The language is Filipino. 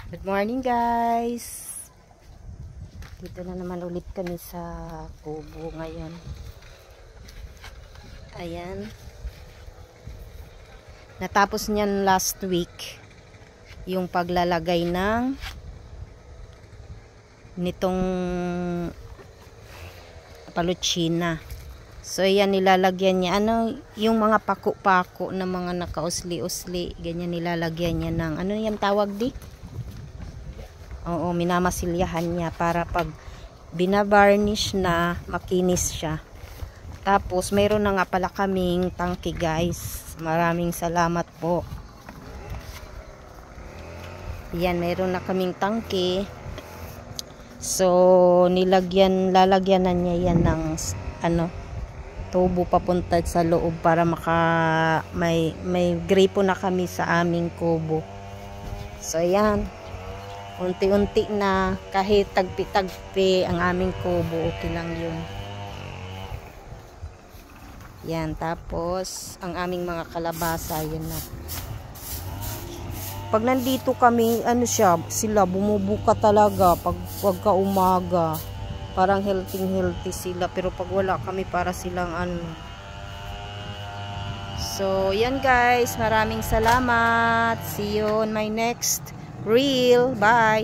Good morning guys. Dito na naman ulit kami sa kubo ngayon. Ayan. Natapos niyan last week yung paglalagay ng nitong palutsina. So ayan, nilalagyan niya yung mga pako-pako na mga nakausli-usli, ganyan nilalagyan niya ng yung tawag di? Oo, minamasilyahan niya para pag binabarnish na, makinis siya. Tapos, mayroon na nga pala kaming tangke guys. Maraming salamat po. Yan, mayroon na kaming tangke. So, lalagyan na niya yan ng tubo papunta sa loob para may gripo na kami sa aming kubo. So, yan. Unti-unti na, kahit tagpi-tagpi ang aming kubo, okay lang yun. Yan, tapos ang aming mga kalabasa, yun na. Pag nandito kami, sila bumubuka talaga pagka umaga. Parang healthy sila, pero pag wala kami, para silang So, yan guys, maraming salamat. See you on my next reel. Bye!